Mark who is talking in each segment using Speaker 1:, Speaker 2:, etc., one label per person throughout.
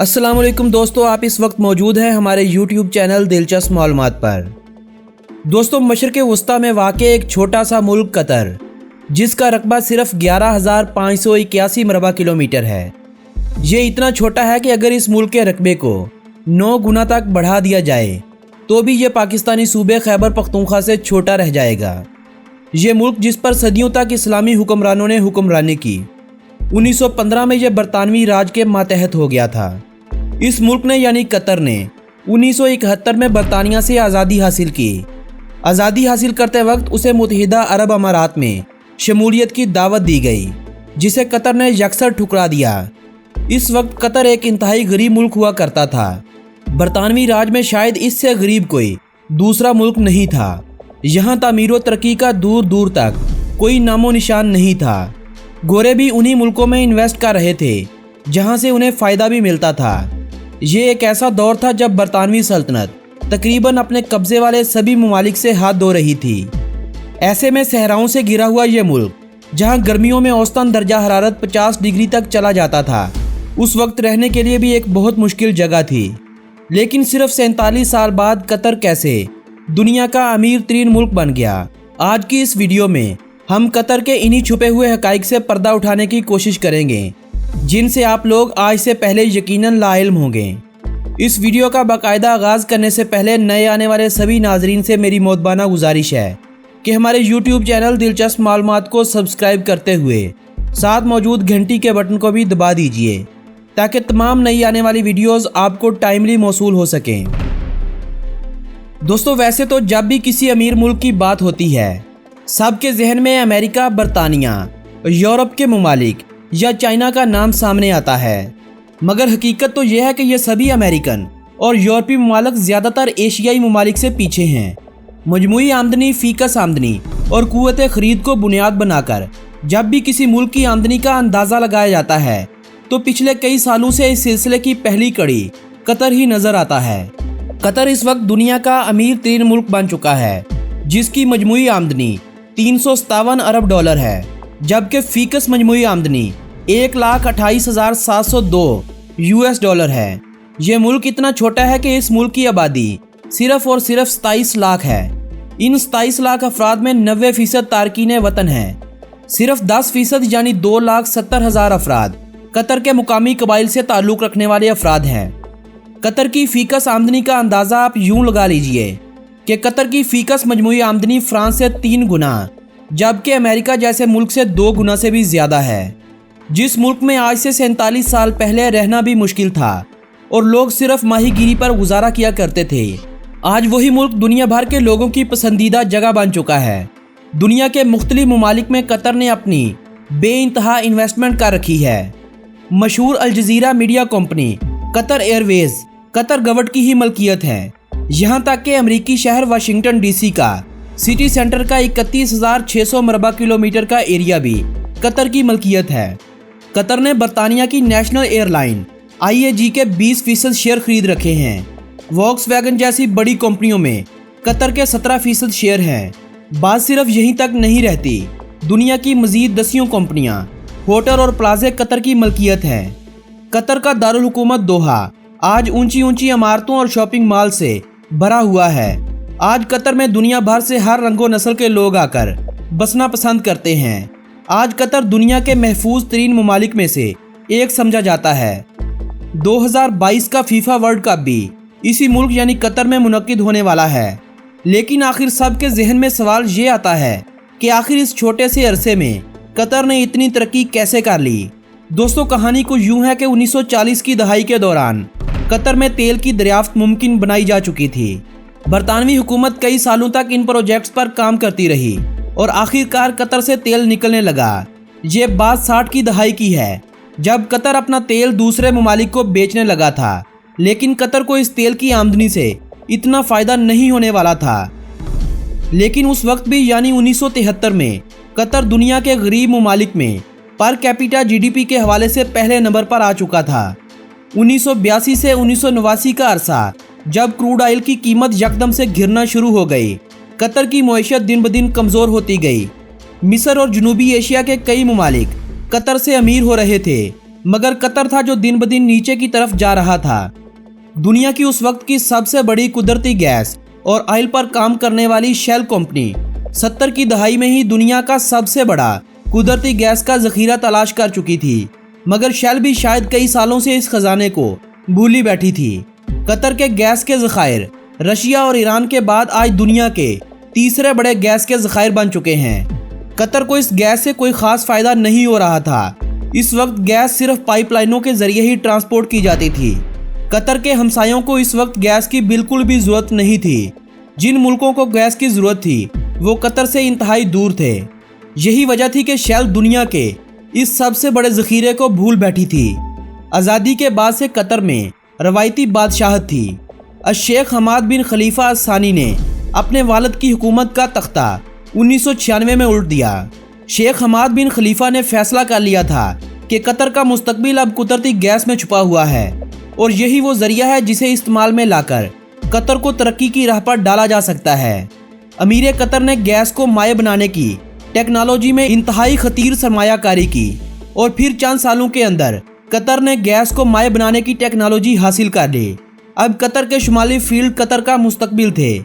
Speaker 1: अस्सलाम वालेकुम दोस्तों, आप इस वक्त मौजूद हैं हमारे YouTube चैनल दिलचस्प मालूमात पर। दोस्तों, मशरिक़ वस्ता में वाक़ एक छोटा सा मुल्क कतर, जिसका रकबा सिर्फ 11,581 मरबा किलोमीटर है। ये इतना छोटा है कि अगर इस मुल्क के रकबे को 9 गुना तक बढ़ा दिया जाए तो भी ये पाकिस्तानी सूबे खैबर पख्तूनख्वा से छोटा रह जाएगा। ये मुल्क जिस पर सदियों तक इस्लामी हुक्मरानों ने हुक्मरानी की, 1915 में यह बरतानवी राज के मातहत हो गया था। इस मुल्क ने यानी कतर ने 1971 में बरतानिया से आज़ादी हासिल की। आज़ादी हासिल करते वक्त उसे मुत्तहिदा अरब अमारात में शमूलियत की दावत दी गई, जिसे कतर ने यकसर ठुकरा दिया। इस वक्त कतर एक इंतहाई गरीब मुल्क हुआ करता था। बरतानवी राज में शायद इससे गरीब कोई दूसरा मुल्क नहीं था। यहाँ तामीर व तरक्की का दूर दूर तक कोई नामो निशान नहीं था। गोरे भी उन्हीं मुल्कों में इन्वेस्ट कर रहे थे जहाँ से उन्हें फ़ायदा भी मिलता था। ये एक ऐसा दौर था जब बरतानवी सल्तनत तकरीबन अपने कब्ज़े वाले सभी ममालिक से हाथ धो रही थी। ऐसे में सहराओं से घिरा हुआ ये मुल्क, जहाँ गर्मियों में औसतन दर्जा हरारत 50 डिग्री तक चला जाता था, उस वक्त रहने के लिए भी एक बहुत मुश्किल जगह थी। लेकिन सिर्फ 47 साल बाद कतर कैसे दुनिया का अमीर तरीन मुल्क बन गया। आज की इस वीडियो में हम कतर के इन्हीं छुपे हुए हकाइक से पर्दा उठाने की कोशिश करेंगे, जिनसे आप लोग आज से पहले यकीनन लाइल्म होंगे। इस वीडियो का बाकायदा आगाज़ करने से पहले नए आने वाले सभी नाजरीन से मेरी मोहब्बाना गुजारिश है कि हमारे YouTube चैनल दिलचस्प मालूमात को सब्सक्राइब करते हुए साथ मौजूद घंटी के बटन को भी दबा दीजिए, ताकि तमाम नई आने वाली वीडियोस आपको टाइमली मौसूल हो सकें। दोस्तों, वैसे तो जब भी किसी अमीर मुल्क की बात होती है, सबके जहन में अमेरिका, बरतानिया, यूरोप के ममालिक या चाइना का नाम सामने आता है। मगर हकीकत तो यह है कि ये सभी अमेरिकन और यूरोपीय ममालिक ज़्यादातर एशियाई ममालिक से पीछे हैं। मजमूई आमदनी, फ़ीकस आमदनी और क़ुव्वत ख़रीद को बुनियाद बनाकर जब भी किसी मुल्क की आमदनी का अंदाज़ा लगाया जाता है तो पिछले कई सालों से इस सिलसिले की पहली कड़ी कतर ही नज़र आता है। कतर इस वक्त दुनिया का अमीर तरीन मुल्क बन चुका है, जिसकी मजमूई आमदनी 357 अरब डॉलर है, जबकि फ़ीकस मजमूई आमदनी 1,28,702 US डॉलर है। ये मुल्क इतना छोटा है कि इस मुल्क की आबादी सिर्फ और सिर्फ 27 लाख है। इन 27 लाख अफराद में 90% तारकीन वतन हैं। सिर्फ 10% यानी 2,70,000 अफराद कतर के मुकामी कबाइल से ताल्लुक़ रखने वाले अफराद हैं। कतर की फ़ीकस आमदनी का अंदाज़ा आप यूँ लगा लीजिए कि कतर की फ़ीकस मजमूई आमदनी फ्रांस से 3 गुना, जबकि अमेरिका जैसे मुल्क से 2 गुना से भी ज़्यादा है। जिस मुल्क में आज से 47 साल पहले रहना भी मुश्किल था और लोग सिर्फ माहीगीरी पर गुजारा किया करते थे, आज वही मुल्क दुनिया भर के लोगों की पसंदीदा जगह बन चुका है। दुनिया के मुख्तलिफ ममालिक में कतर ने अपनी बेइंतहा इन्वेस्टमेंट कर रखी है। मशहूर Al Jazeera media company Qatar airways Qatar government की ही मलकियत है। यहाँ तक कि अमरीकी शहर वाशिंगटन DC का सिटी सेंटर का 31,600 मरबा किलोमीटर का एरिया भी कतर की मलकियत है। कतर ने बरतानिया की नेशनल एयरलाइन IAG के 20% शेयर खरीद रखे हैं। वॉक्सवैगन जैसी बड़ी कंपनियों में कतर के 17% शेयर हैं। बात सिर्फ यहीं तक नहीं रहती, दुनिया की मजीद 10 कंपनियां, होटल और प्लाजे कतर की मलकियत हैं। कतर का दारुल हुकूमत दोहा आज ऊंची ऊंची इमारतों और शॉपिंग मॉल से भरा हुआ है। आज कतर में दुनिया भर से हर रंगो नस्ल के लोग आकर बसना पसंद करते हैं। आज कतर दुनिया के महफूज तरीन ममालिक में से एक समझा जाता है। 2022 का फीफा वर्ल्ड कप भी इसी मुल्क यानी कतर में मुनक्किद होने वाला है। लेकिन आखिर सबके जहन में सवाल ये आता है कि आखिर इस छोटे से अरसे में कतर ने इतनी तरक्की कैसे कर ली। दोस्तों, कहानी कुछ यूँ है कि 1940 की दहाई के दौरान कतर में तेल की दरियाफ्त मुमकिन बनाई जा चुकी थी। बरतानवी हुकूमत कई सालों तक इन प्रोजेक्ट्स पर काम करती रही और आखिरकार कतर से तेल निकलने लगा। ये बात 60 की दहाई की है, जब कतर अपना तेल दूसरे ममालिक को बेचने लगा था। लेकिन कतर को इस तेल की आमदनी से इतना फ़ायदा नहीं होने वाला था। लेकिन उस वक्त भी यानी 1973 में कतर दुनिया के गरीब ममालिक में पर कैपिटा GDP के हवाले से पहले नंबर पर आ चुका था। 1982 से 1989 का अरसा, जब क्रूड ऑयल की कीमत यकदम से गिरना शुरू हो गई, कतर की मईशत दिन ब दिन कमज़ोर होती गई। मिस्र और जनूबी एशिया के कई ममालिक कतर से अमीर हो रहे थे। मगर कतर था जो दिन ब दिन नीचे की तरफ जा रहा था। दुनिया की उस वक्त की सबसे बड़ी कुदरती गैस और ऑयल पर काम करने वाली शेल कंपनी 70 की दहाई में ही दुनिया का सबसे बड़ा कुदरती गैस का जखीरा तलाश कर चुकी थी, मगर शेल भी शायद कई सालों से इस खजाने को भूली बैठी थी। कतर के गैस के ज़खायर रशिया और ईरान के बाद आज दुनिया के तीसरे बड़े गैस के ज़खायर बन चुके हैं। कतर को इस गैस से कोई खास फायदा नहीं हो रहा था। इस वक्त गैस सिर्फ पाइपलाइनों के जरिए ही ट्रांसपोर्ट की जाती थी। कतर के हमसायों को इस वक्त गैस की बिल्कुल भी जरूरत नहीं थी। जिन मुल्कों को गैस की जरूरत थी वो कतर से इंतहाई दूर थे। यही वजह थी कि शेल दुनिया के इस सबसे बड़े ज़खीरे को भूल बैठी थी। आज़ादी के बाद से कतर में रवायती बादशाहत थी। शेख हमाद बिन खलीफा अस-सानी ने अपने वालिद की हुकूमत का तख्ता 1996 में उल्ट दिया। शेख हमाद बिन खलीफा ने फैसला कर लिया था कि कतर का मुस्तकबिल अब कुदरती गैस में छुपा हुआ है और यही वो जरिया है जिसे इस्तेमाल में लाकर कतर को तरक्की की राह पर डाला जा सकता है। अमीर कतर ने गैस को माए बनाने की टेक्नोलॉजी में इंतहाई खतीर सरमायाकारी की और फिर चंद सालों के अंदर कतर ने गैस को माए बनाने की टेक्नोलॉजी हासिल कर ली। अब कतर के शुमाली फील्ड कतर का मुस्तकबिल थे।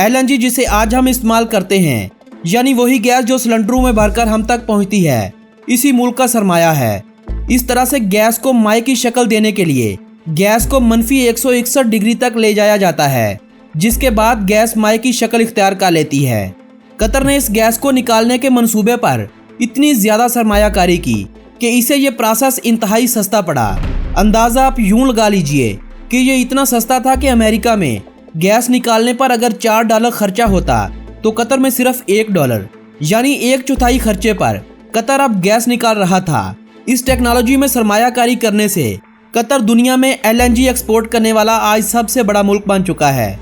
Speaker 1: LNG जिसे आज हम इस्तेमाल करते हैं, यानी वही गैस जो सिलेंडरों में भरकर हम तक पहुंचती है, इसी मुल्क का सरमाया है। इस तरह से गैस को माए की शक्ल देने के लिए गैस को मनफी 161 डिग्री तक ले जाया जाता है, जिसके बाद गैस माए की शक्ल इख्तियार कर लेती है। कतर ने इस गैस को निकालने के मंसूबे पर इतनी ज्यादा सरमायाकारी की कि इसे ये प्रोसेस इंतहाई सस्ता पड़ा। अंदाजा आप यूं लगा लीजिए कि ये इतना सस्ता था कि अमेरिका में गैस निकालने पर अगर $4 खर्चा होता तो कतर में सिर्फ $1, यानी 1/4 खर्चे पर कतर अब गैस निकाल रहा था। इस टेक्नोलॉजी में सरमायाकारी करने से कतर दुनिया में LNG एक्सपोर्ट करने वाला आज सबसे बड़ा मुल्क बन चुका है।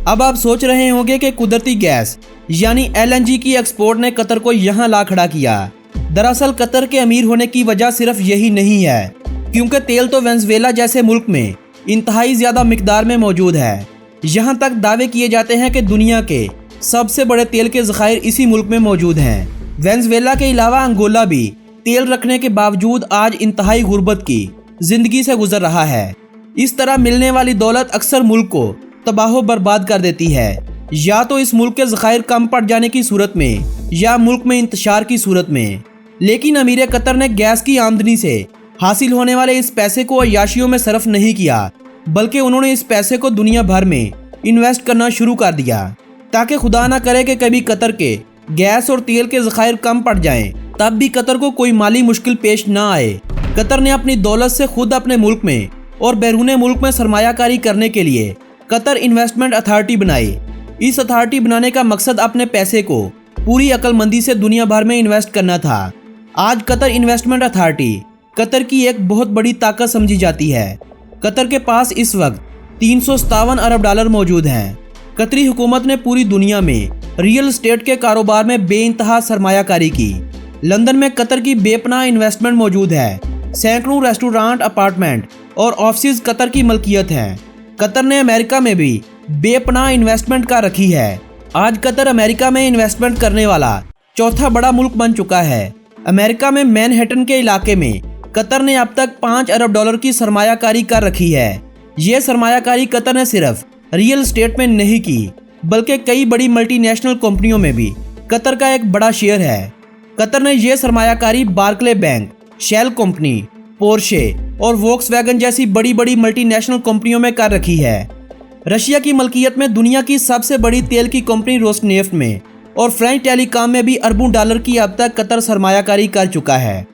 Speaker 1: अब आप सोच रहे होंगे कि कुदरती गैस यानी LNG की एक्सपोर्ट ने कतर को यहाँ ला खड़ा किया। दरअसल कतर के अमीर होने की वजह सिर्फ यही नहीं है, क्योंकि तेल तो वेनेजुएला जैसे मुल्क में इंतहाई ज़्यादा मिकदार में मौजूद है। यहाँ तक दावे किए जाते हैं कि दुनिया के सबसे बड़े तेल के ज़खायर इसी मुल्क में मौजूद हैं। वेनेजुएला के अलावा अंगोला भी तेल रखने के बावजूद आज इंतहाई गुर्बत की ज़िंदगी से गुजर रहा है। इस तरह मिलने वाली दौलत अक्सर मुल्क को तबाह बर्बाद कर देती है, या तो इस मुल्क के ज़खायर कम पड़ जाने की सूरत में या मुल्क में इंतशार की सूरत में। लेकिन अमीर कतर ने गैस की आमदनी से हासिल होने वाले इस पैसे को अय्याशियों में सर्फ नहीं किया, बल्कि उन्होंने इस पैसे को दुनिया भर में इन्वेस्ट करना शुरू कर दिया, ताकि खुदा ना करे कि कभी कतर के गैस और तेल के ज़खायर कम पड़ जाएं, तब भी कतर को कोई माली मुश्किल पेश ना आए। कतर ने अपनी दौलत से खुद अपने मुल्क में और बैरून मुल्क में सरमायाकारी करने के लिए कतर इन्वेस्टमेंट अथॉरिटी बनाई। इस अथॉरिटी बनाने का मकसद अपने पैसे को पूरी अक्लमंदी से दुनिया भर में इन्वेस्ट करना था। आज कतर इन्वेस्टमेंट अथॉरिटी कतर की एक बहुत बड़ी ताकत समझी जाती है। कतर के पास इस वक्त $357 अरब मौजूद हैं। कतरी हुकूमत ने पूरी दुनिया में रियल एस्टेट के कारोबार में बेइंतहा सरमायाकारी की। लंदन में कतर की बेपनाह इन्वेस्टमेंट मौजूद है। सैकड़ों रेस्टोरेंट, अपार्टमेंट और ऑफिस कतर की मलकियत हैं। कतर ने अमेरिका में भी बेपनाह इन्वेस्टमेंट कर रखी है। आज कतर अमेरिका में इन्वेस्टमेंट करने वाला चौथा बड़ा मुल्क बन चुका है। अमेरिका में मैनहट्टन के इलाके में कतर ने अब तक $5 अरब की सरमायाकारी कर रखी है। ये सरमायाकारी कतर ने सिर्फ रियल एस्टेट में नहीं की, बल्कि कई बड़ी मल्टीनेशनल कंपनियों में भी कतर का एक बड़ा शेयर है। कतर ने यह सरमायाकारी Barclays bank, Shell company, Porsche और वोक्सवैगन जैसी बड़ी बड़ी मल्टीनेशनल कंपनियों में कर रखी है। रशिया की मलकियत में दुनिया की सबसे बड़ी तेल की कंपनी रोस्नेफ्ट में और फ्रेंच टेलीकॉम में भी अरबों डॉलर की अब तक कतर सरमायाकारी कर चुका है।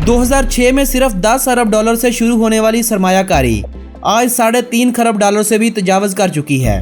Speaker 1: 2006 में सिर्फ $10 अरब से शुरू होने वाली सरमायाकारी आज $3.5 खरब से भी तजावज़ कर चुकी है।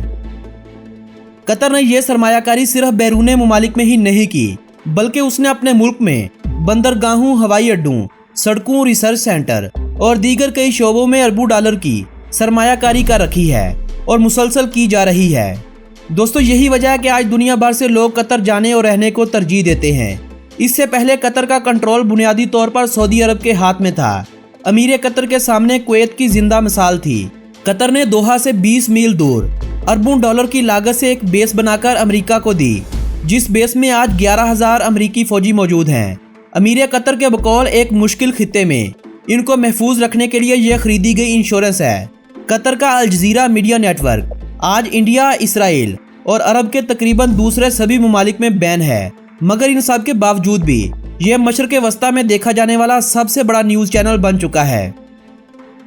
Speaker 1: कतर ने यह सरमायाकारी सिर्फ बैरून मुमालिक में ही नहीं की, बल्कि उसने अपने मुल्क में बंदरगाहों, हवाई अड्डों, सड़कों, रिसर्च सेंटर और दीगर कई शोबों में अरबों डॉलर की सरमायाकारी कर रखी है और मुसलसल की जा रही है। दोस्तों, यही वजह है कि आज दुनिया भर से लोग कतर जाने और रहने को तरजीह देते हैं। इससे पहले कतर का कंट्रोल बुनियादी तौर पर सऊदी अरब के हाथ में था। अमीर कतर के सामने कुवैत की जिंदा मिसाल थी। कतर ने दोहा से 20 मील दूर अरबों डॉलर की लागत से एक बेस बनाकर अमेरिका को दी, जिस बेस में आज 11,000 अमेरिकी फौजी मौजूद हैं। अमीर कतर के बकौल एक मुश्किल खित्ते में इनको महफूज रखने के लिए यह खरीदी गई इंश्योरेंस है। कतर का अल जज़ीरा मीडिया नेटवर्क आज इंडिया, इसराइल और अरब के तकरीबन दूसरे सभी ममालिक में बैन है, मगर इन सब के बावजूद भी यह मशरक़ वस्ता में देखा जाने वाला सबसे बड़ा न्यूज़ चैनल बन चुका है।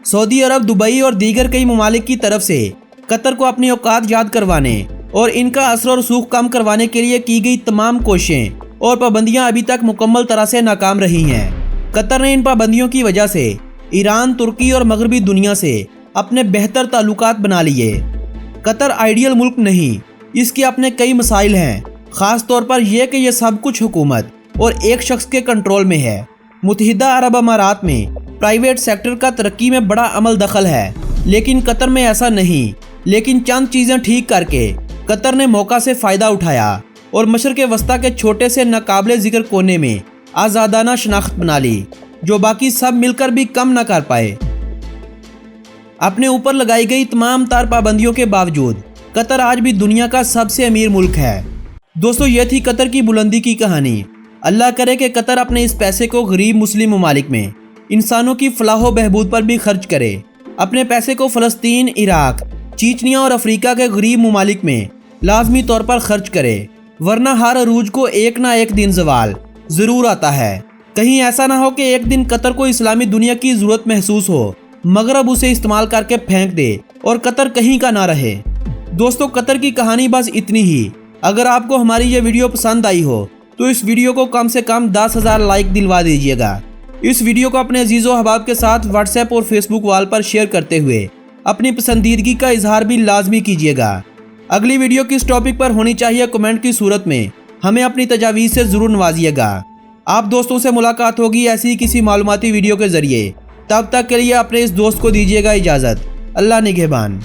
Speaker 1: सऊदी अरब, दुबई और दीगर कई ममालिक की तरफ से कतर को अपनी औकात याद करवाने और इनका असर और सूख कम करवाने के लिए की गई तमाम कोशिशें और पाबंदियां अभी तक मुकम्मल तरह से नाकाम रही हैं। कतर ने इन पाबंदियों की वजह से ईरान, तुर्की और मगरबी दुनिया से अपने बेहतर ताल्लुकात बना लिए। कतर आइडियल मुल्क नहीं, इसके अपने कई मसाइल हैं, ख़ास तौर पर यह कि यह सब कुछ हुकूमत और एक शख्स के कंट्रोल में है। मुत्तहिदा अरब अमारात में प्राइवेट सेक्टर का तरक्की में बड़ा अमल दखल है, लेकिन कतर में ऐसा नहीं। लेकिन चंद चीज़ें ठीक करके कतर ने मौका से फ़ायदा उठाया और मशरक़ वस्ता के छोटे से नाकाबिले ज़िक्र कोने में आज़ादाना शनाख्त बना ली, जो बाकी सब मिलकर भी कम न कर पाए। अपने ऊपर लगाई गई तमाम तार पाबंदियों के बावजूद कतर आज भी दुनिया का सबसे अमीर मुल्क है। दोस्तों, यह थी कतर की बुलंदी की कहानी। अल्लाह करे कि कतर अपने इस पैसे को गरीब मुस्लिम ममालिक में इंसानों की फलाह व बहबूद पर भी खर्च करे। अपने पैसे को फ़लस्तीन, इराक, चीचनिया और अफ्रीका के गरीब ममालिक में लाजमी तौर पर खर्च करे, वरना हर अरूज को एक ना एक दिन ज़वाल ज़रूर आता है। कहीं ऐसा ना हो कि एक दिन कतर को इस्लामी दुनिया की ज़रूरत महसूस हो, मगरब उसे इस्तेमाल करके फेंक दे और कतर कहीं का ना रहे। दोस्तों, कतर की कहानी बस इतनी ही। अगर आपको हमारी ये वीडियो पसंद आई हो तो इस वीडियो को कम से कम 10,000 लाइक दिलवा दीजिएगा। इस वीडियो को अपने अजीज़ो अहबाब के साथ व्हाट्सएप और फेसबुक वॉल पर शेयर करते हुए अपनी पसंदीदगी का इजहार भी लाजमी कीजिएगा। अगली वीडियो किस टॉपिक पर होनी चाहिए कमेंट की सूरत में हमें अपनी तजावीज़ से ज़रूर नवाजिएगा। आप दोस्तों से मुलाकात होगी ऐसी ही किसी मालूमाती वीडियो के ज़रिए। तब तक के लिए अपने इस दोस्त को दीजिएगा इजाज़त। अल्लाह निगहबान।